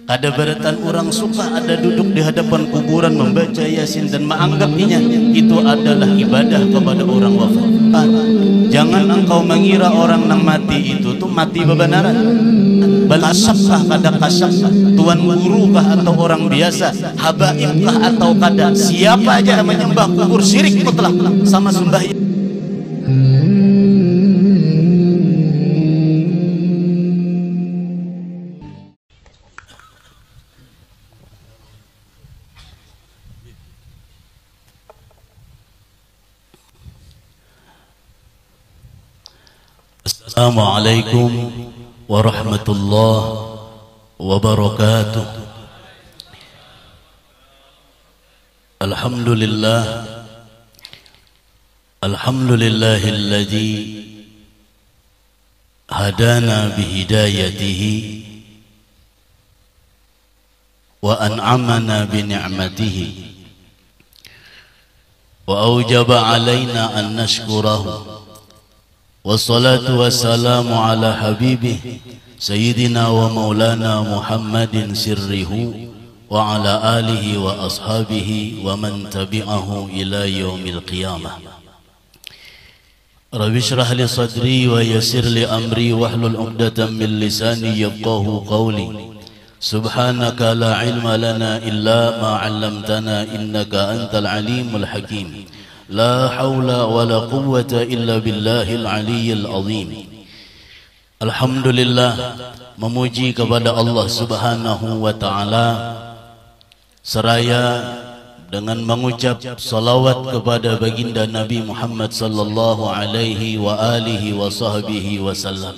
Kada beratan orang suka ada duduk di hadapan kuburan membaca Yasin dan menganggapnya itu adalah ibadah kepada orang wafat. Jangan engkau mengira orang yang mati itu tuh mati bebenaran. Balasapkah kada kasapkah, tuan gurukah atau orang biasa, habaibkah atau kada, siapa aja yang menyembah kubur syirik mutlak sama sembahyang. Assalamualaikum warahmatullahi wabarakatuh. Alhamdulillah, alhamdulillahilladzi hadana bihidayatihi wa an'amana bini'matihi wa aujaba alaina an nashkurahu. Wassalatu wassalamu ala habibih Sayyidina wa maulana Muhammadin sirrihu wa ala alihi wa ashabihi wa man tabi'ahu ila yaumil qiyamah. Rabbi shrah li sadri wa yassir li amri wahlul 'uqdatam min lisani yafqahu qawli. Subhanaka la ilma lana illa ma 'allamtana innaka antal alimul hakim. La hawla wa la quwwata illa billahil aliyyil azim. Alhamdulillah, memuji kepada Allah Subhanahu wa ta'ala, seraya dengan mengucap salawat kepada baginda Nabi Muhammad sallallahu alaihi wa alihi wa sahbihi wasallam.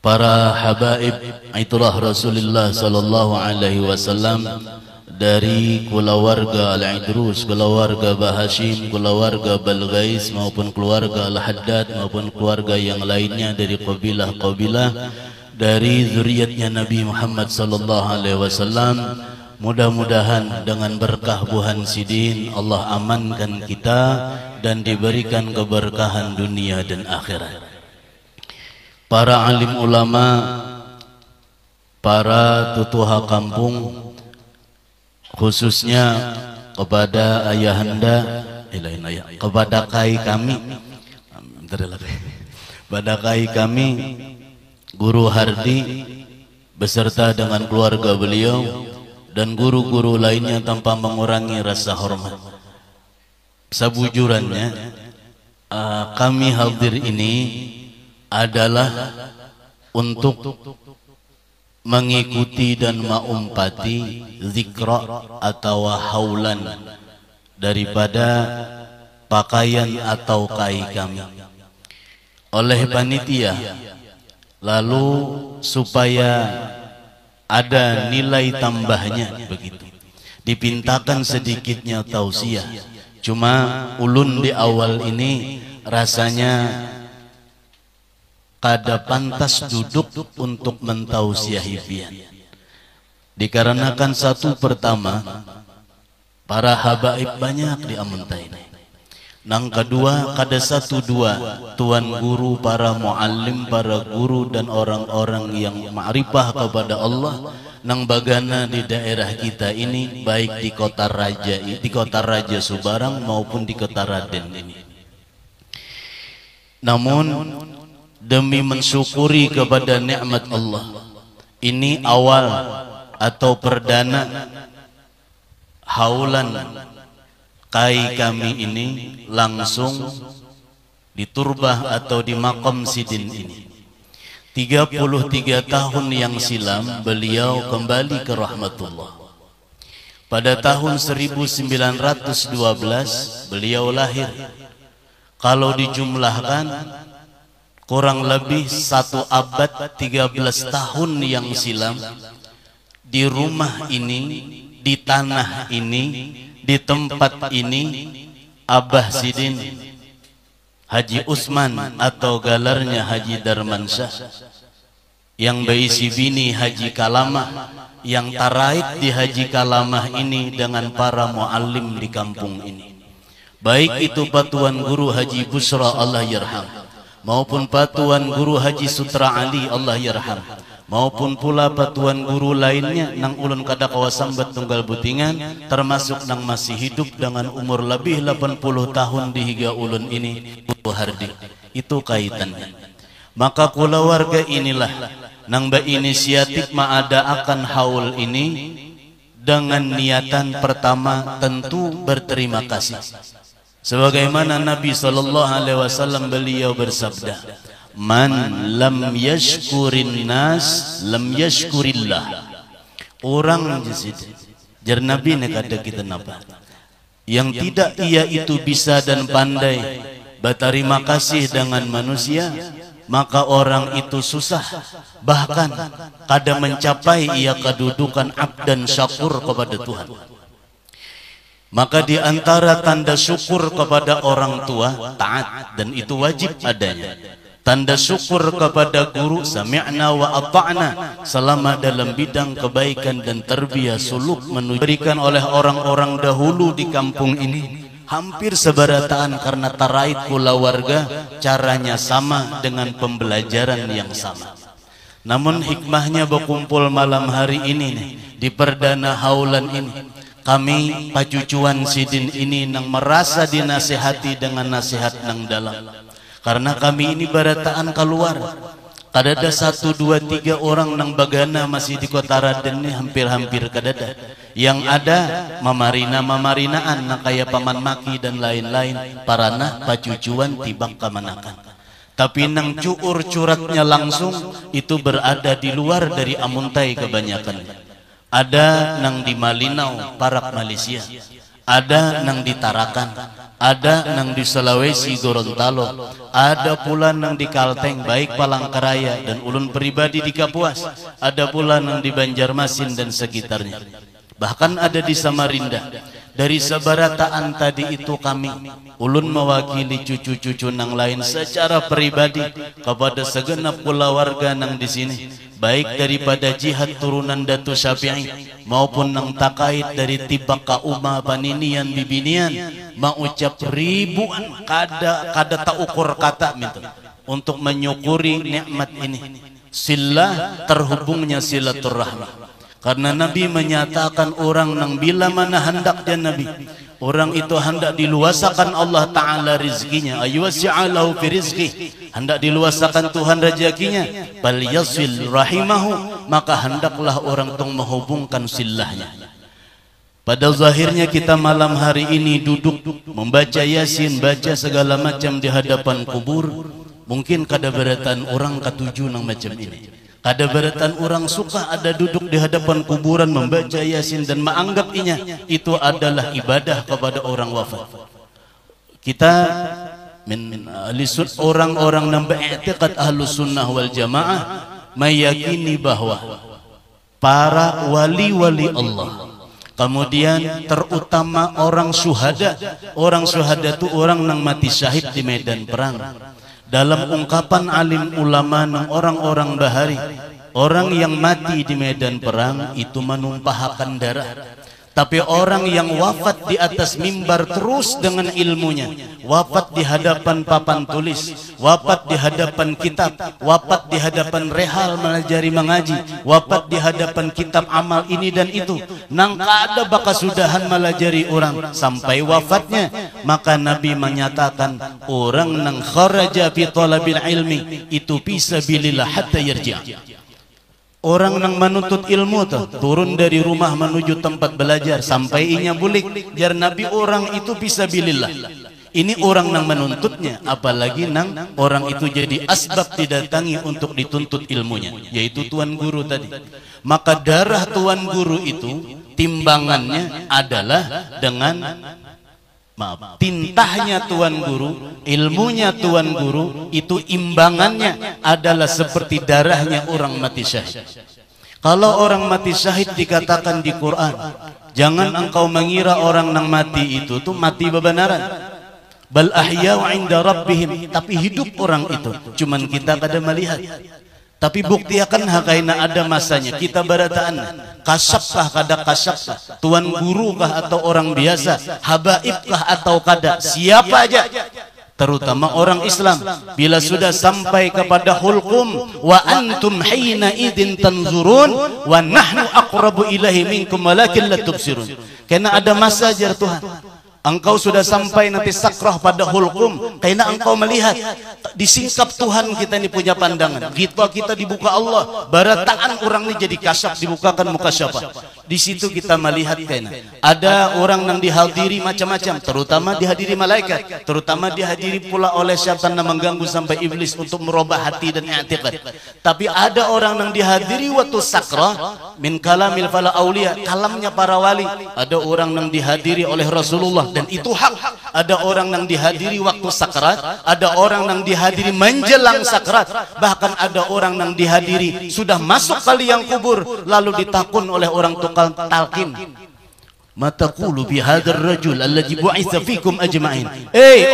Para habaib itulah Rasulullah sallallahu alaihi wasallam, dari keluarga Al-Idrus, keluarga Bahashim, keluarga Balghais maupun keluarga Al-Haddad maupun keluarga yang lainnya dari kabilah-kabilah dari zuriatnya Nabi Muhammad sallallahu alaihi wasallam. Mudah-mudahan dengan berkah Buhan Sidin Allah amankan kita dan diberikan keberkahan dunia dan akhirat. Para alim ulama, para tutuha kampung, khususnya kepada ayahanda, kepada kai kami, kepada kai kami, Guru Hardi beserta dengan keluarga beliau dan guru-guru lainnya tanpa mengurangi rasa hormat. Sebujurannya, kami hadir ini adalah untuk mengikuti dan mengumpati zikra atau haulan daripada pakaian atau kai kami oleh panitia, lalu supaya ada nilai tambahnya begitu dipintakan sedikitnya tausiah. Cuma ulun di awal ini rasanya kada pantas duduk untuk mentausiahi pian. Dikarenakan satu pertama, para habaib banyak di amuntai. Nang kedua, kada satu dua tuan guru, para muallim, para guru dan orang-orang yang ma'rifah kepada Allah nang bagana di daerah kita ini, baik di kota Raja Subarang maupun di kota Raden ini. Namun demi mensyukuri kepada nikmat Allah, ini awal atau perdana haulan kai kami ini langsung di turbah atau di makam Sidin ini. 33 tahun yang silam beliau kembali ke rahmatullah. Pada tahun 1912 beliau lahir. Kalau dijumlahkan kurang lebih 1 abad 13 tahun yang silam, di rumah ini, di tanah ini, di tempat ini, Abah Sidin Haji Usman atau galarnya Haji Darmansyah yang berisi bini Haji Kalamah, yang taraik di Haji Kalamah ini dengan para muallim di kampung ini, baik itu Patuan Guru Haji Busra Allah yarham maupun Patuan Guru Haji Sutra Ali Allah yarham, maupun pula patuan guru lainnya nang ulun kada kawasambat tunggal butingan, termasuk nang masih hidup dengan umur lebih 80 tahun di higa ulun ini, Hardi. Itu kaitannya. Maka keluarga inilah nang berinisiatif mengadakan haul ini dengan niatan pertama tentu berterima kasih. Sebagaimana Nabi SAW beliau bersabda, "Man lam yashkurin nas lam yashkurillah." Orang jar Nabi ne kada kita napa. Yang tidak ia itu bisa dan pandai berterima kasih dengan manusia, maka orang itu susah, bahkan kada mencapai ia kedudukan abdan syakur kepada Tuhan. Maka di antara tanda syukur kepada orang tua taat, dan itu wajib adanya. Tanda syukur kepada guru sami'na wa ata'na selama dalam bidang kebaikan dan tarbiyah suluk diberikan oleh orang-orang dahulu di kampung ini. Hampir seberataan karena tarait pula warga caranya sama dengan pembelajaran yang sama. Namun hikmahnya berkumpul malam hari ini nih, di perdana haulan ini, kami pacucuan sidin ini nang merasa dinasihati dengan nasihat nang dalam. Karena kami ini barataan keluar, kadada 1, 2, 3 orang nang bagana masih di kota Raden ini hampir-hampir kadada. Yang ada mamarina-mamarinaan na kaya paman maki dan lain-lain, parana pacucuan tibang kamanakan. Tapi nang cuur curatnya langsung itu berada di luar dari Amuntai kebanyakan. Ada nang di Malinau, Parak Malaysia, ada nang di Tarakan, ada nang di Sulawesi Gorontalo, ada pula nang di Kalteng baik Palangkaraya dan ulun pribadi di Kapuas, ada pula nang di Banjarmasin dan sekitarnya, bahkan ada di Samarinda. Dari sebarataan tadi itu kami ulun mewakili cucu-cucu nang lain secara pribadi kepada segenap pula warga nang di sini, baik daripada jihad turunan Datu Syafi'i maupun nang takait dari tibak kauma paninian bibinian, mengucap ribuan kada tak ukur kata minta untuk menyukuri nikmat ini. Silah terhubungnya silaturahmi. Karena Nabi menyatakan orang nang bila mana hendak dia Nabi, orang itu hendak diluasakan Allah Ta'ala rizkinya, ayyuwasi'alahu fi rizki, hendak diluasakan Tuhan rezekinya, bal yasil rahimahu, maka hendaklah orang itu menghubungkan silahnya. Pada zahirnya kita malam hari ini duduk membaca Yasin, baca segala macam di hadapan kubur, mungkin kada beratan orang ketujuh nang macam ini. Kada beratan orang suka ada duduk di hadapan kuburan membaca Yasin dan menganggap itu adalah ibadah kepada orang wafat. Kita orang-orang yang beriktikad Ahlus Sunnah wal Jamaah meyakini bahwa para wali-wali Allah, kemudian terutama orang syuhada itu orang yang mati syahid di medan perang. Dalam ungkapan alim ulama nang orang-orang bahari, orang yang mati di medan perang itu menumpahkan darah. Tapi orang yang wafat di atas mimbar terus dengan ilmunya, wafat di hadapan papan tulis, wafat di hadapan kitab, wafat di hadapan rehal melajari mengaji, wafat di hadapan kitab amal ini dan itu, nang kada baka sudahan melajari orang sampai wafatnya, maka Nabi menyatakan orang nang kharaja fi talabil ilmi itu fisabilillah hatta yarji'. Orang yang menuntut ilmu tuh turun dari rumah menuju tempat belajar sampai inya bulik, jar Nabi orang itu fisabilillah. Ini orang yang menuntutnya, apalagi nang orang itu jadi asbab didatangi untuk dituntut ilmunya, yaitu tuan guru tadi. Maka darah tuan guru itu timbangannya adalah dengan tintahnya tuan guru, ilmunya tuan guru itu imbangannya adalah seperti darahnya orang mati syahid. Kalau orang mati syahid dikatakan di Quran, jangan engkau mengira orang yang mati itu tuh mati bebenaran. Bal ahya'u 'inda rabbihim, tapi hidup orang itu, cuman kita kada melihat. Tapi buktiakan hakaina ada masanya kita barataan kasapkah kada kasapkah, tuan guru kah atau orang biasa, habaib kah atau kada, siapa aja terutama orang Islam, bila sudah sampai kepada hulqum wa antum hina idin tanzurun wa nahnu aqrabu ilaihi minkum walakin la tubsirun. Karena ada masa ajar Tuhan, engkau sudah sampai nanti sakrah pada hulqum, karena engkau melihat disingkap Tuhan, kita ini punya pandangan, kita dibuka Allah, barataan orang ini jadi kasyaf, dibukakan muka syafah. Di situ kita melihat karena ada orang yang dihadiri macam-macam, terutama dihadiri malaikat, terutama dihadiri pula oleh syaitan yang mengganggu sampai iblis untuk merubah hati dan i'tiqad. Tapi ada orang yang dihadiri waktu sakrah min kalamil fala aulia, kalamnya para wali. Ada orang yang dihadiri oleh Rasulullah dan itu hak. Ada orang yang dihadiri waktu sakrat, ada orang yang dihadiri menjelang sakrat, bahkan ada orang yang dihadiri sudah masuk ke liang kubur lalu ditakun oleh orang tukang talqin. Mataqulu bi hadzal rajul alladzi bu'itsa fikum ajma'in.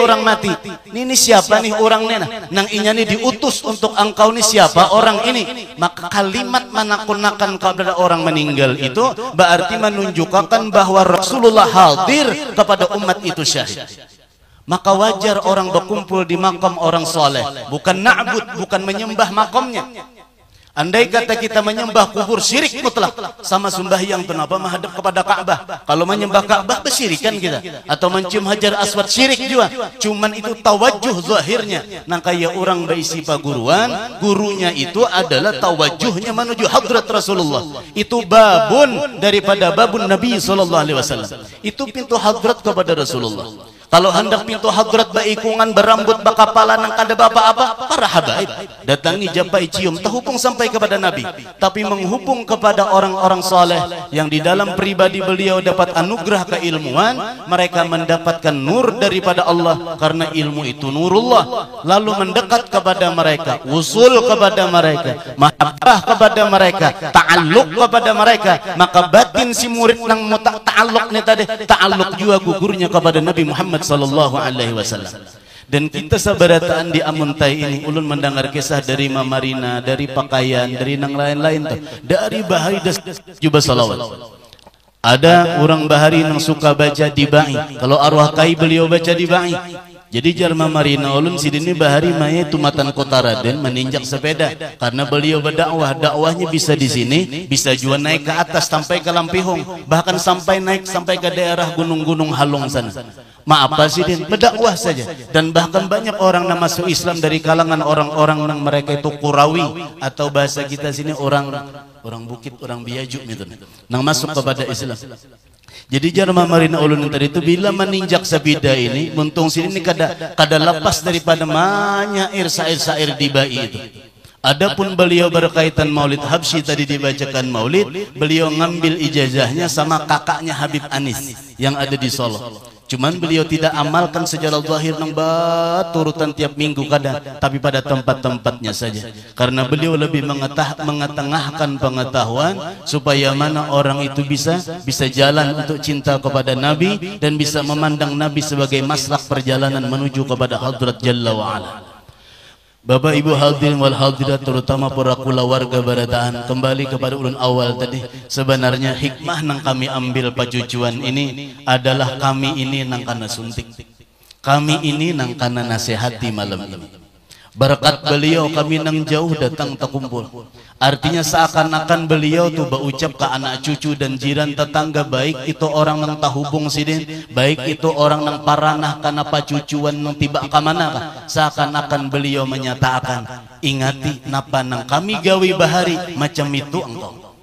Orang mati, ini siapa nih orang nena? Nang inya nih diutus untuk engkau nih siapa orang ini? Maka kalimat menakunakan kepada orang meninggal itu berarti menunjukkan bahwa Rasulullah hadir kepada umat itu syahid. Maka wajar orang berkumpul di makam orang soleh, bukan na'bud, bukan menyembah makamnya. Andai kata kita menyembah kubur, syirik mutlak, sama sembahyang kenapa menghadap kepada Ka'bah. Kalau menyembah Ka'bah bersirikan kita, atau mencium hajar aswad syirik juga. Cuman itu tawajuh zahirnya. Nah kayak orang berisi paguruan, gurunya itu adalah tawajuhnya menuju hadrat Rasulullah. Itu babun daripada babun Nabi SAW. Itu pintu hadrat kepada Rasulullah. Kalau hendak pintu hadrat baikungan berambut bakapalan nang kada apa-apa, para habaib datangi japai cium terhubung sampai kepada Nabi, tapi menghubung kepada orang-orang soleh yang di dalam pribadi beliau dapat anugerah keilmuan, mereka mendapatkan nur daripada Allah karena ilmu itu nurullah, lalu mendekat kepada mereka, usul kepada mereka, mahabbah kepada mereka, ta'alluq kepada mereka, maka batin si murid nang ta'alluq ni tadi, ta'alluq juga gugurnya kepada Nabi Muhammad sallallahu alaihi wasallam. Dan kita sabarataan di Amuntai ini ulun mendengar kisah dari Mamarina, dari pakaian, dari nang lain-lain tuh, dari bahari jubah salawat. Ada orang bahari yang suka baca dibai. Kalau arwah kai beliau baca dibai. Jadi jarma marina ulun sidini bahari maya tumatan kota Raden meninjak sepeda karena beliau berdakwah, dakwahnya bisa di sini, bisa juga naik ke atas sampai ke Lampihong, bahkan sampai naik sampai ke daerah gunung-gunung Halong sana. Maaf Sidin, berdakwah saja. Dan bahkan banyak orang yang masuk Islam dari kalangan orang-orang yang mereka itu Qurawi, atau bahasa kita sini orang bukit, orang biaju gitu, nang masuk kepada Islam. Jadi jarma marina ulun tadi itu bila meninjak sabida ini, muntung sini ini kada lepas daripada banyak syair-syair dibai itu. Adapun beliau berkaitan Maulid Habsyi tadi dibacakan Maulid, beliau ngambil ijazahnya sama kakaknya Habib Anis yang ada di Solo. Cuman beliau tidak amalkan secara zahir nang turutan tiap minggu kadang, tapi pada tempat-tempatnya saja. Karena beliau lebih mengetengahkan pengetahuan supaya mana orang itu bisa jalan untuk cinta kepada Nabi dan bisa memandang Nabi sebagai maslak perjalanan menuju kepada Hadrat Jalla wa Ala. Bapak Ibu hadirin wal hadirat, terutama para kulawarga barataan, kembali kepada ulun awal tadi. Sebenarnya hikmah nang kami ambil pacucuan ini adalah kami ini nang kana suntik, kami ini nang kana nasihati malam ini. Berkat beliau kami nang jauh datang terkumpul. Artinya seakan-akan beliau tuh berucap ke anak cucu dan jiran tetangga, baik itu orang nang tahubung sidin, baik itu orang nang paranah karena pacucuan nang tiba ke mana kah. Seakan-akan beliau menyatakan, ingati napa nang kami gawi bahari macam itu engkau.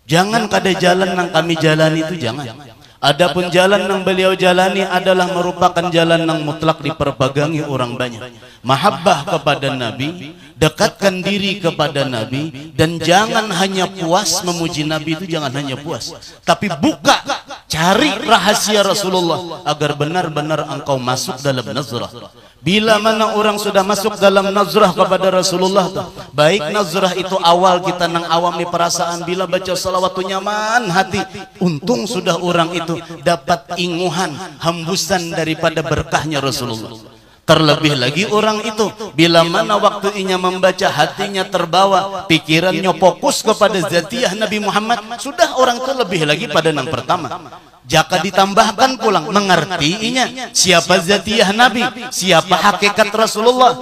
Jangan kada jalan nang kami jalani itu, jangan. Adapun jalan yang beliau jalani adalah merupakan jalan yang mutlak diperpegangi orang banyak. Mahabbah kepada Nabi, dekatkan diri kepada Nabi, dan jangan hanya puas memuji Nabi itu, jangan hanya puas, tapi buka, cari rahasia Rasulullah agar benar-benar engkau masuk dalam nazrah. Bila mana orang sudah masuk dalam nazrah kepada Rasulullah, baik nazrah itu awal kita nang awam di perasaan, bila baca salawat nyaman hati, untung sudah orang itu dapat inguhan, hembusan daripada berkahnya Rasulullah. Terlebih lagi orang itu bila mana waktu inya membaca hatinya terbawa, pikirannya fokus kepada zatiah Nabi Muhammad, sudah orang itu lebih lagi pada yang pertama. Jaka ditambahkan pulang mengertinya siapa zatiyah Nabi, siapa hakikat Rasulullah.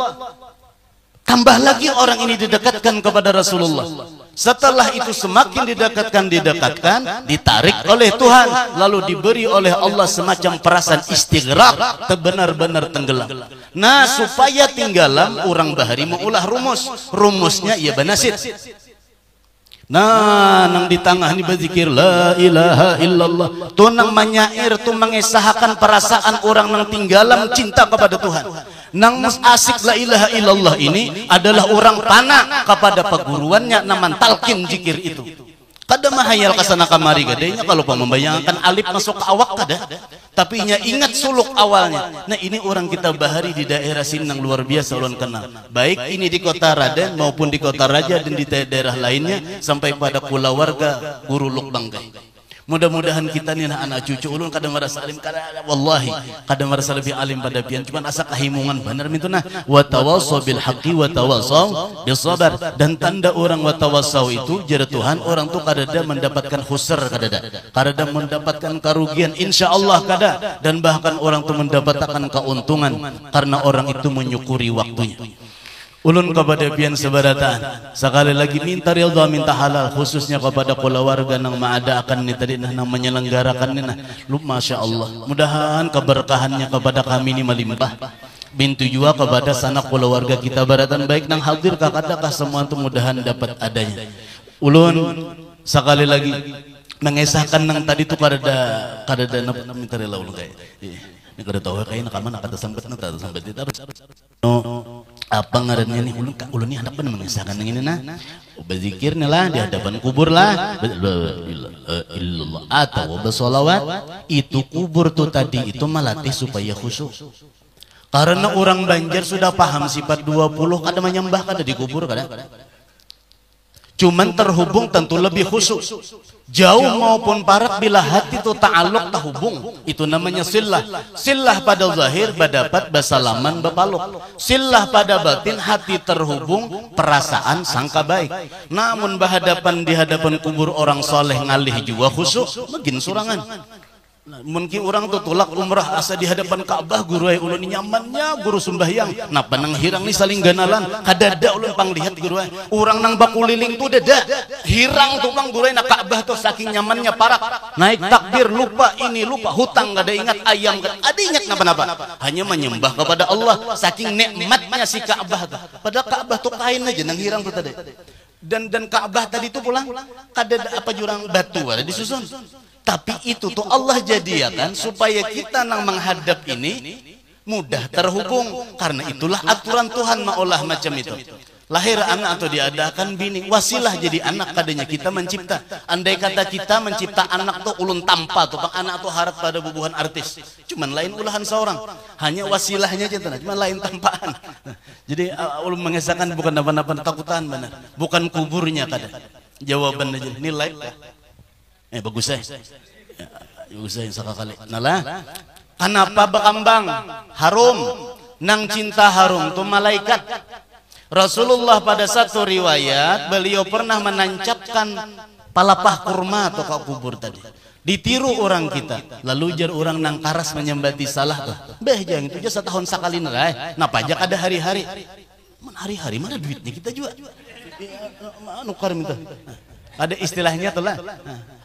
Tambah lagi orang ini didekatkan kepada Rasulullah. Setelah itu semakin didekatkan, ditarik oleh Tuhan, lalu diberi oleh Allah semacam perasaan istighraq, benar-benar tenggelam. Nah, supaya tinggalam orang bahari mengulah rumusnya ia banasit. Nah, nang di tengah ni berzikir la ilaha illallah, tu nang menyair, tu mengesahkan perasaan orang nang tinggalam cinta kepada Tuhan. Nang asik la ilaha illallah ini adalah orang panah kepada perguruannya naman talqin zikir itu. Kada mahayal kasana kamari gadenya kalau membayangkan alif masuk ke awak kada, tapi nya ingat suluk awalnya. Nah, ini orang kita bahari di daerah sini yang luar biasa ulun kenal. Baik ini di kota Raden maupun di kota Raja dan di daerah lainnya sampai pada pulau warga Guru Luk Banggai. Mudah-mudahan kita ni anak cucu ulun kada merasa alim, kada wallahi kada merasa lebih alim pada pian, cuman asa kahimungan benar mituna wa tawassaw bil haqqi wa tawassaw bis sabar. Dan tanda orang wa tawassaw itu jere Tuhan orang tu kada mendapatkan khusr, kada mendapatkan kerugian, insyaallah kada, dan bahkan orang tu mendapatkan keuntungan karena orang itu menyukuri waktunya. Ulun kepada pian sebarataan sekali lagi minta ridha, minta halal, khususnya kepada keluarga nang maadakan ni tadi nang menyelenggarakan ni nah. Masya Allah, mudahan keberkahannya kepada kami ini melimpah. Bintu jua kepada sanak keluarga kita baratan baik nang hadir kakadakah semua itu mudahan dapat adanya. Ulun sekali lagi mengesahkan nang tadi tu kada minta rela ulun kayak ini kada tahu kayak nak mana kata sampai kita apa ngarannya nih ulun ni hendak benar mengesahkan yang ini nah berzikir lah di hadapan kubur lah illallah atau bersolawat. Itu kubur tuh tadi itu melatih supaya khusyuk, karena orang Banjar sudah paham sifat 20 kada menyembah kada di kubur kada, cuman terhubung tentu lebih khusyuk. Jauh maupun parak bila hati itu ta'aluk terhubung, itu namanya silah. Silah pada zahir berdapat basalaman bapaluk, silah pada batin hati terhubung perasaan sangka baik. Namun di hadapan kubur orang soleh ngalih juga khusyuk makin surangan. Mungkin orang tuh tulak umrah asa di hadapan Ka'bah guru ay ulun nyamannya guru sembahyang napa nang hirang ni saling ganalan kadada ulun panglihat guru ay orang nang bakuliling tuh dada hirang tuh bang guru ay na Ka'bah tuh saking nyamannya parak naik takbir lupa ini lupa hutang kada ingat ayam kada ingat napa-napa, hanya menyembah kepada Allah saking nikmatnya si Ka'bah tuh. Padahal Ka'bah tuh kain aja nang hirang tuh tadi, dan Ka'bah tadi tuh pulang kada apa jurang batu ada disusun. Tapi itu tuh Allah jadikan supaya kita nang menghadap ini mudah terhubung, karena itulah aturan Tuhan maulah macam itu. Lahir anak atau diadakan bini wasilah jadi anak kadanya kita mencipta. Andai kata kita mencipta anak tuh ulun tanpa tuh bang anak tuh harap pada bubuhan artis, cuman lain ulahan seorang, hanya wasilahnya aja cuman lain tampaan. Jadi ulun mengesahkan bukan apa-apa takutan benar, bukan kuburnya kada. Jawaban aja nilai bagus bagus sekali. Nalah kenapa bakambang harum nang cinta harum tuh malaikat. Rasulullah pada satu riwayat beliau pernah menancapkan palapah kurma atau kau kubur tadi. Ditiru orang kita, lalu jar orang nang karas menyembati salah tuh. Beh jangan itu aja setahun sekali nerai. Napa aja ada hari-hari. Hari-hari mana duitnya kita juga. Nukar minta. Ada istilahnya tuh lah.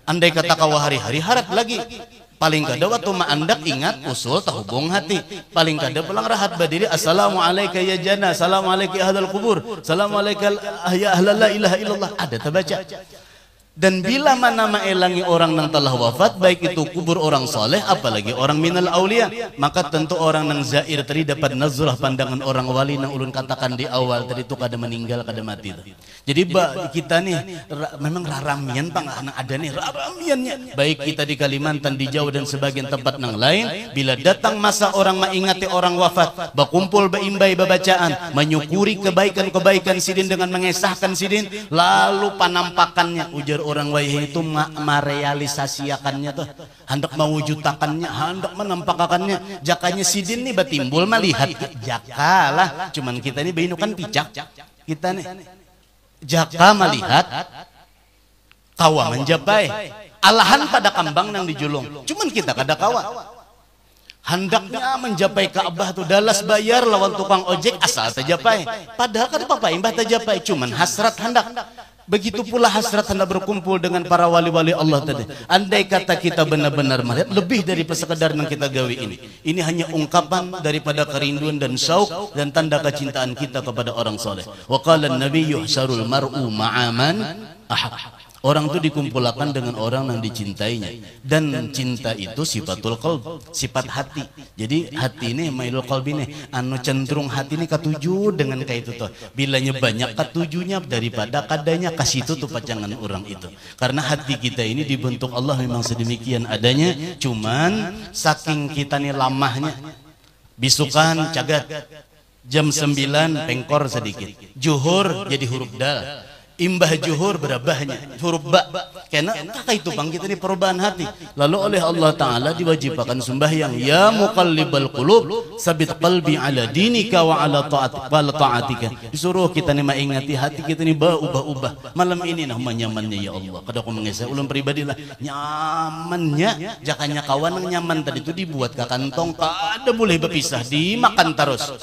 Andai kata kau hari-hari harap lagi, paling kada waktu maandak ingat usul terhubung hati, paling kada pulang rahat berdiri assalamualaikum ya jannah, assalamualaikum ya ahlal kubur, assalamualaikum ya ahlal la ilaha illallah, ada terbaca. Dan bila mana maelangi orang yang telah wafat, baik itu kubur orang soleh apalagi orang minal aulia, maka tentu orang yang zair tadi dapat nazrah pandangan orang wali yang ulun katakan di awal tadi itu kada meninggal kada mati. Jadi kita nih memang raramian bang, ada nih raramiannya. Baik kita di Kalimantan, di Jawa dan sebagian tempat yang lain, bila datang masa orang mengingati orang wafat, berkumpul berimbai bebacaan, menyukuri kebaikan-kebaikan sidin dengan mengesahkan sidin, lalu panampakannya ujar orang wayah itu merealisasiakannya tuh, hendak mewujudkannya, hendak menampakakannya. Jakanya sidin nih batimbul melihat jakalah, cuman kita ini bainukan picak, kita nih jaka melihat kawa menjapai alahan pada kambang nang dijulung, cuman kita kada kawa. Hendaknya menjapai Ka'bah tuh dalas bayar lawan tukang ojek asal terjapai. Padahal kan apa imbah terjapai, cuman hasrat hendak. Begitu pula hasrat hendak berkumpul dengan para wali-wali Allah tadi. Andai kata kita benar-benar melihat lebih dari sekedar yang kita gawe ini. Ini hanya ungkapan daripada kerinduan dan syauq dan tanda kecintaan kita kepada orang soleh. Wa qala an-nabi yuhsyarul mar'u ma'aman ahad. Orang itu dikumpulkan dengan orang yang dicintainya, dan cinta itu sifatul qalb, sifat hati. Jadi hati ini mailul qalbi ini anu cenderung hati ini ketuju dengan kayak itu tuh. Bilanya banyak ketujunya daripada kadanya kasih itu tuh pacangan orang itu. Karena hati kita ini dibentuk Allah memang sedemikian adanya, cuman saking kita nih lamahnya. Bisukan cagat jam 9 pengkor sedikit. Zuhur jadi huruf dal. Imbah juhur berabahnya huruf ba, karena kakak itu bang kita ini perubahan hati. Lalu oleh Allah Ta'ala diwajibkan sembahyang, ya muqallibal qulub sabit qalbi ala dinika wa ala ta'atika. Disuruh kita nih mengingati hati kita ini ubah-ubah. Malam ini nah nyamannya ya Allah. Kada aku mengesah ulun pribadi lah nyamannya, jakanya kawan yang nyaman tadi itu dibuat ke kantong, kada boleh berpisah, dimakan terus.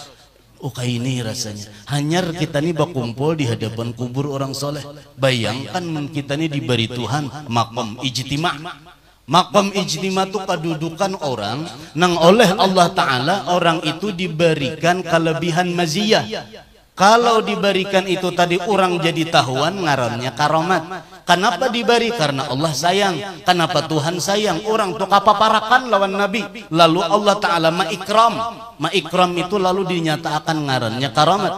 Oh kayak ini rasanya. Hanyar kita nih berkumpul di hadapan kubur orang soleh. Bayangkan kita nih diberi Tuhan makom ijtima. Makom ijtima itu kedudukan orang nang oleh Allah Ta'ala orang itu diberikan kelebihan maziyah. Kalau diberikan itu tadi orang jadi tahuan ngarannya karomat. Kenapa diberi? Karena Allah sayang. Kenapa Tuhan sayang? Orang tuh kapaparakan lawan Nabi. Lalu Allah Ta'ala ma'ikram. Ma'ikram itu lalu dinyatakan ngarannya karomat.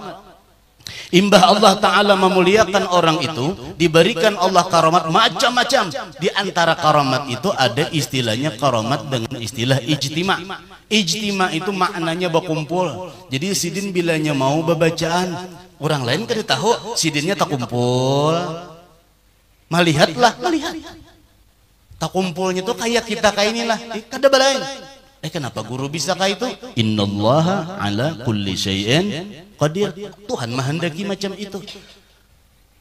Imbah Allah Ta'ala memuliakan orang itu, diberikan Allah karomat macam-macam. Di antara karomat itu ada istilahnya karomat dengan istilah ijtima. Ijtima itu maknanya berkumpul. Jadi sidin bilanya mau bebacaan, orang lain kada tahu, sidinnya tak kumpul. Melihatlah, melihat. Tak kumpulnya tuh kayak kita kayak inilah, kada balain. Kenapa guru bisa kayak itu? Innallaha ala kulli syai'in qadir. Tuhan menghendaki macam itu.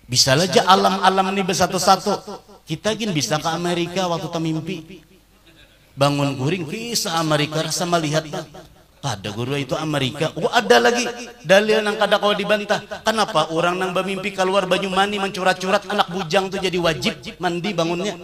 Bisa aja alam-alam ini bersatu-satu. Kita gin bisa ke Amerika waktu mimpi. Bangun guring bisa Amerika rasa melihat. Kada guru itu Amerika. Oh ada lagi dalil nang kada kau dibantah. Kenapa orang nang bermimpi keluar baju mani mencurat-curat anak bujang tuh jadi wajib mandi bangunnya?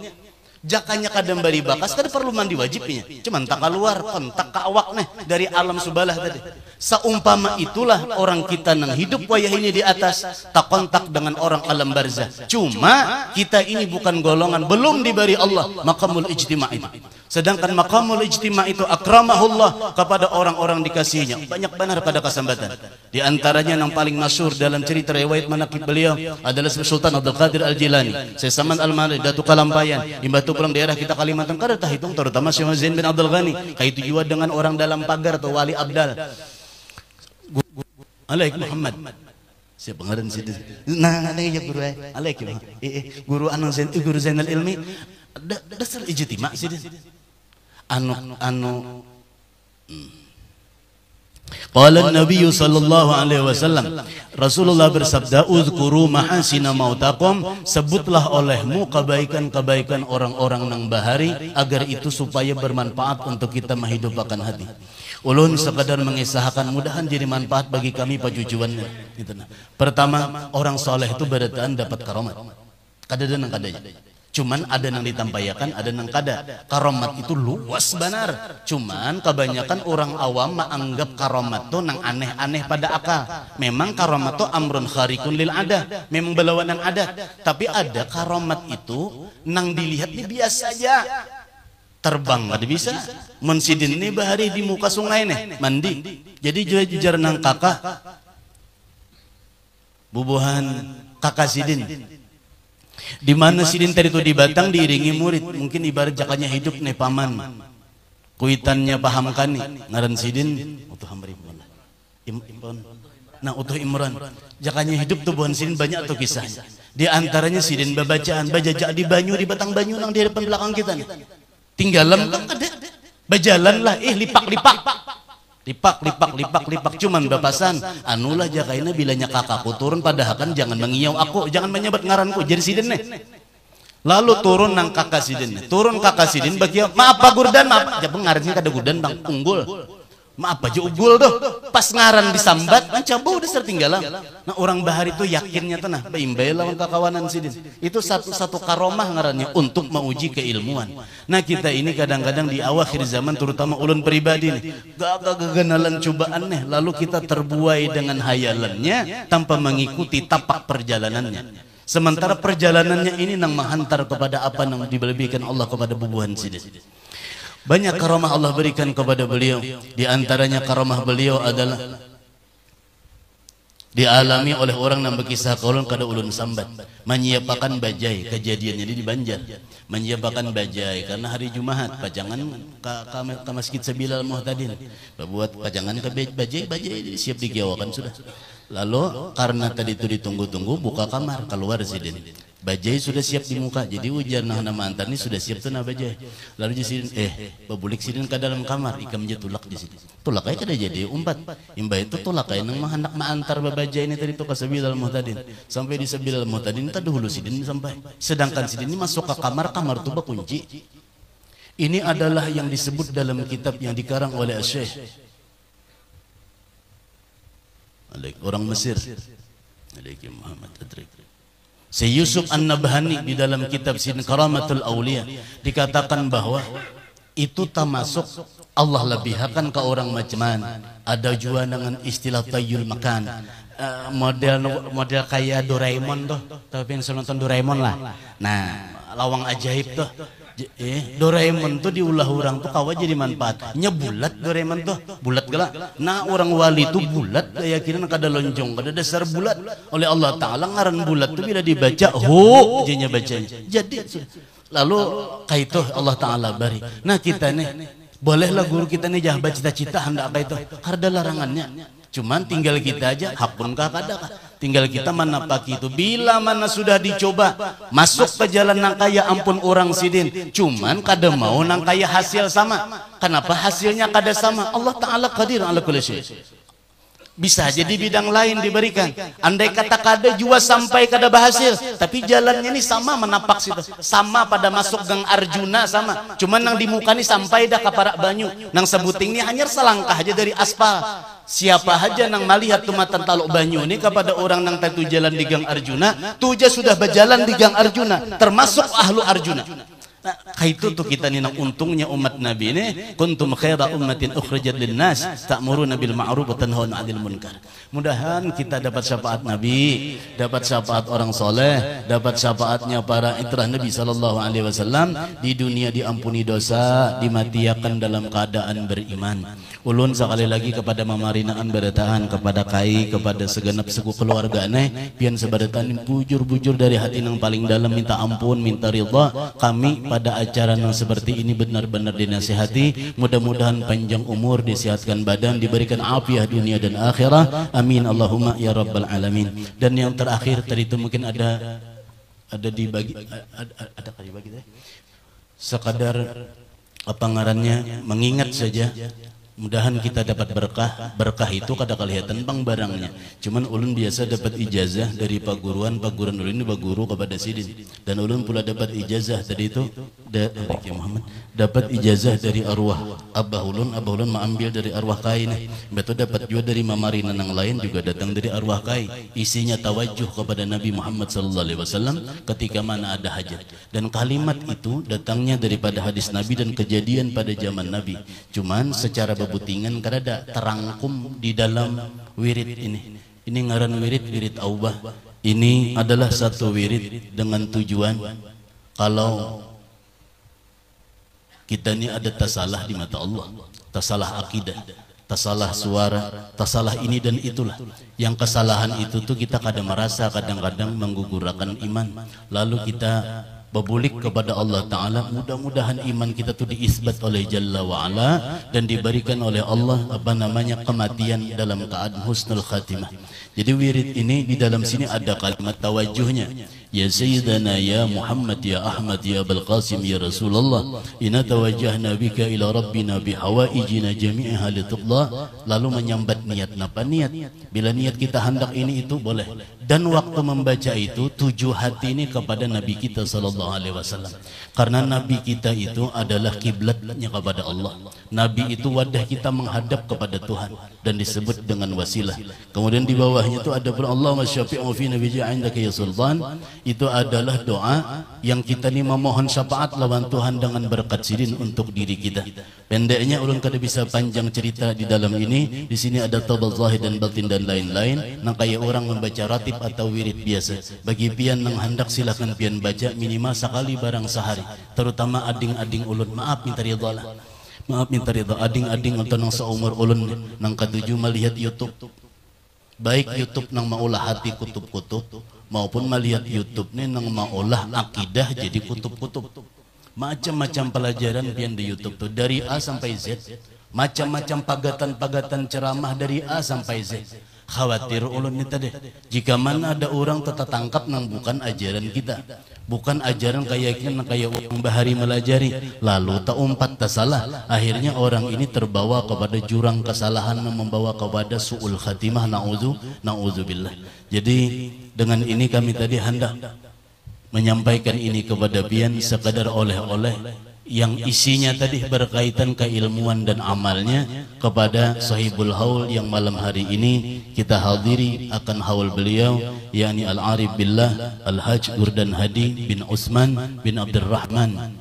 Jakanya kadang bari bakas kada perlu mandi wajibnya, cuman tak keluar kontak ke awak nih dari alam subalah tadi. Seumpama itulah orang kita nang hidup wayah ini di atas tak kontak dengan orang alam barzah. Cuma kita ini bukan golongan belum diberi Allah maqamul ijtima' itu. Sedangkan maqamul ijtima' itu akramahullah kepada orang-orang dikasihnya. Banyak benar pada kesempatan. Di antaranya yang paling masyhur dalam cerita riwayat manaqib beliau adalah Sultan Abdul Qadir Al-Jilani, Sesaman Al-Malik, Datuk Kalampayan, Imbatu pulang daerah kita Kalimantan kada tah hitung, terutama Syekh Zain bin Abdul Ghani. Kayak itu juga dengan orang dalam pagar atau Wali Abdal. Alaik Muhammad. Siapa ngaran sih? Nah, ada ya guru alaik guru anu Zain, guru Zainal Ilmi. Dasar ijtima sih. Qala Nabi sallallahu alaihi wasallam, Rasulullah bersabda, uzkuru mahasina mautakum, sebutlah olehmu kebaikan-kebaikan orang-orang nang bahari agar itu supaya bermanfaat untuk kita menghidupkan hati. Ulun sekadar mengisahkan, mudahan jadi manfaat bagi kami pajujuannya. Gitu nah. Pertama, orang soleh itu berataan dapat karomat. Kada nang kadanya. Cuman ada yang ditampayakan, ada yang kada. Karomat itu luas benar. Cuman kebanyakan orang awam menganggap karomat itu nang aneh-aneh pada akal. Memang karomat itu amrun kharikun lil adah, memang berlawanan adat. Tapi ada karomat itu nang dilihat ini biasa aja. Terbang kada bisa. Mensidin ini bahari di muka sungai nih mandi. Jadi jujar nang kakak bubuhan kakak sidin. Di mana sidin tadi itu di Batang diiringi murid, mungkin ibarat jakanya hidup nih paman, kuitannya paham kan nih ngaran sidin utuh hamrimullah impon, nah utuh Imran, jakanya hidup tuh buhan sidin banyak tuh kisahnya. Di antaranya sidin babacaan bajajak di Banyu, di Batang Banyu nang di depan belakang kita nih, tinggalam kan ada, bajalan lah, lipak-lipak. Lipak, cuman bapasan anulah jakaina bilanya kakakku turun padahal kan jangan mengiyau aku, jangan menyebut ngaranku jadi sidin nih. Lalu turun nang kakak sidin, turun kakak sidin bagi maaf Pak Gurdan, maaf aja ngarannya kada Gurdan bang unggul, maaf aja unggul doh, pas ngaran disambat mencoba udah tertinggalan. Nah orang bahari itu yakinnya tenah baimbay lawan kakawanan sidin itu satu karomah ngarannya untuk menguji keilmuan. Nah kita ini kadang-kadang di akhir zaman terutama ulun pribadi nih gak kegenalan cobaan nih, lalu kita terbuai dengan hayalannya tanpa mengikuti tapak perjalanannya. Sementara perjalanannya ini nang menghantar kepada apa yang diberikan Allah kepada bubuhan sidin. Banyak karamah Allah berikan kepada beliau. Di antaranya karamah beliau adalah dialami oleh orang yang berkisah kaulun kada ulun sambat menyiapkan bajai. Kejadiannya di Banjar menyiapkan bajai karena hari Jumat pajangan ke Masjid Sabilal Muhtadin buat pajangan ke bajai siap digiawakan sudah. Lalu karena tadi itu ditunggu-tunggu buka kamar keluar sidin bajai sudah siap di muka, jadi ujar nah nama antar ini sudah siap tuh nah bajai. Lalu sidin babulik sidin ke dalam kamar ikam je tulak di sini tulak aja kada jadi umpat imba itu tulak aja nang hendak mengantar bajai ini tadi itu ke Sabilal Muhtadin. Sampai di Sabilal Muhtadin tadi dulu sidin sampai, sedangkan sidin ini masuk ke kamar tuh berkunci. Ini adalah yang disebut dalam kitab yang dikarang oleh Syekh orang Mesir Muhammad Adrik Syekh Yusuf An-Nabhani di dalam kitab Sin Karamatul Aulia dikatakan bahwa itu termasuk Allah lebihkan ke orang macam mana. Ada juga dengan istilah tayyul makan, model kayak Doraemon tuh, tapi yang nonton Doraemon lah. Nah lawang ajaib tuh Doraemon tuh diulah orang tuh kawa jadi manfaatnya bulat. Doraemon tuh bulat gala. Nah orang wali tuh bulat keyakinan kada lonjong kada dasar bulat oleh Allah Ta'ala ngaran bulat tuh bila dibaca ho jadinya bacanya jadi. Lalu kaitu Allah Ta'ala bari. Nah kita nih bolehlah guru kita nih jahabat cita-cita hendak kaitu karena larangannya. Cuman tinggal kita aja hakun kah kada kah, tinggal kita menapaki itu. Bila mana sudah dicoba masuk ke jalan nang kaya ampun orang sidin, cuman kada mau nang kaya hasil sama. Kenapa hasilnya kada sama? Allah Ta'ala qadir ala kulli syai. Bisa jadi bidang lain diberikan. Andai kata kada jua sampai kada berhasil, tapi jalannya ini sama menapak situ, sama pada masuk gang Arjuna sama. Cuman nang di muka ini sampai dah ke Parak Banyu, nang sebuting ini hanya selangkah aja dari aspal. Siapa aja nang melihat tumatan Taluk Banyu ini kepada orang nang tentu jalan di gang Arjuna, tuja sudah berjalan di gang Arjuna, termasuk ahlu Arjuna. Nah, kaitu tuh kita nih nang untungnya umat Nabi ini kuntum khaira ummatin ukhrijat linnas ta'muruna bil ma'ruf wa tanhauna 'anil munkar. Mudahan kita dapat syafaat Nabi, dapat syafaat orang soleh, dapat syafaatnya para itrah Nabi sallallahu alaihi wasallam, di dunia diampuni dosa, dimatiakan dalam keadaan beriman. Ulun sekali lagi kepada mamarinaan bertahan kepada kai, kepada segenap suku keluarga aneh pian sebaratan bujur-bujur dari hati yang paling dalam minta ampun, minta ridha. Kami pada acara yang seperti ini benar-benar dinasihati, mudah-mudahan panjang umur, disehatkan badan, diberikan afiah dunia dan akhirah, amin Allahumma ya rabbal alamin. Dan yang terakhir tadi itu mungkin ada dibagi ada kali bagi sekadar apa ngarannya mengingat saja. Mudahan kita dapat berkah itu kada kelihatan bang barangnya. Cuman ulun biasa dapat ijazah dari Pak Guruan ulun ini Pak Guru kepada sidin. Dan ulun pula dapat ijazah tadi itu dari Muhammad, dapat ijazah dari arwah abah ulun mengambil dari arwah kai nih. Betul dapat juga dari mamarina yang lain juga datang dari arwah kai. Isinya tawajuh kepada Nabi Muhammad sallallahu alaihi wasallam ketika mana ada hajat. Dan kalimat itu datangnya daripada hadis Nabi dan kejadian pada zaman Nabi. Cuman secara butingan kada terangkum di dalam wirid ini. Ini ngaran wirid aubah. Ini adalah satu wirid dengan tujuan kalau kita ini ada tasalah di mata Allah, tasalah akidah, tasalah suara, tasalah ini dan itulah. Yang kesalahan itu tuh kita kadang merasa kadang-kadang menggugurkan iman. Lalu kita berbulik kepada Allah Ta'ala, mudah-mudahan iman kita tuh diisbat oleh Jalla wa'ala dan diberikan oleh Allah kematian dalam keadaan husnul khatimah. Jadi wirid ini di dalam sini ada kalimat tawajuhnya ya Sayyidana ya Muhammad ya Ahmad ya Abul Qasim ya Rasulullah, inna tawajjahna bika ila rabbina bihawaijina jami'aha lituqda. Lalu menyambat niat. Napa niat? Bila niat kita hendak ini itu boleh. Dan waktu membaca itu tuju hati ini kepada Nabi kita sallallahu alaihi wasallam. Karena Nabi kita itu adalah kiblatnya kepada Allah. Nabi itu wadah kita menghadap kepada Tuhan dan disebut dengan wasilah. Kemudian di bawahnya itu ada pun Allahumma syafi'u fi nabiyyi 'indaka ya sultan. Itu adalah doa yang kita ni memohon syafaat lawan Tuhan dengan berkat sidin untuk diri kita. Pendeknya ulun kada bisa panjang cerita di dalam ini. Di sini ada tabal zahir dan batin dan lain-lain. Nang kaya orang membaca ratib atau wirid biasa. Bagi pian nang hendak silakan pian baca minimal sekali barang sehari. Terutama ading-ading ulun. Maaf minta ridha lah. Maaf minta ridha ading-ading atau nang seumur ulun nang ketujuh melihat YouTube. Baik YouTube nang maulah hati kutub-kutub maupun melihat YouTube ni nang maulah akidah jadi kutub-kutub. Macam-macam pelajaran pian di YouTube tuh dari A sampai Z. Macam-macam pagatan-pagatan ceramah dari A sampai Z. Khawatir ulun ni tadi jika mana ada orang tertangkap nang bukan ajaran kita, bukan ajaran kayak kita kayak orang bahari melajari, lalu tak umpat tak salah, akhirnya orang ini terbawa kepada jurang kesalahan yang membawa kepada su'ul khatimah. Na'udzubillah. Jadi dengan ini kami tadi hendak menyampaikan ini kepada pian sekadar oleh-oleh yang isinya tadi berkaitan keilmuan dan amalnya kepada sahibul haul yang malam hari ini kita hadiri akan haul beliau, yakni Al-Arif Billah Al-Hajj Gurdan Hadi bin Utsman bin Abdurrahman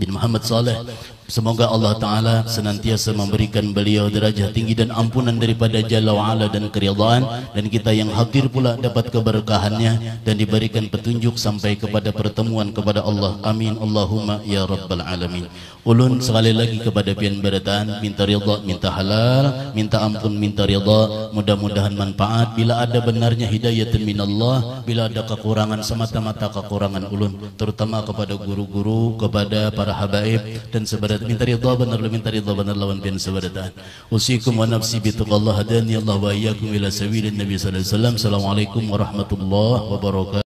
bin Muhammad Saleh. Semoga Allah Ta'ala senantiasa memberikan beliau derajat tinggi dan ampunan daripada Jalla wa'ala dan keridhaan, dan kita yang hadir pula dapat keberkahannya dan diberikan petunjuk sampai kepada pertemuan kepada Allah. Amin Allahumma ya Rabbal Alamin. Ulun sekali lagi kepada pian berataan minta ridha, minta halal, minta ampun, minta ridha. Mudah-mudahan manfaat. Bila ada benarnya hidayatun minallah, bila ada kekurangan semata-mata kekurangan ulun, terutama kepada guru-guru, kepada para habaib dan sebadan minta ridha benar lawan pian sebadan. Usikum wa nafsi bi taqallah hadani Allah wa iyyakum ila sabilin nabi sallallahu alaihi wasallam. Assalamualaikum warahmatullahi wabarakatuh.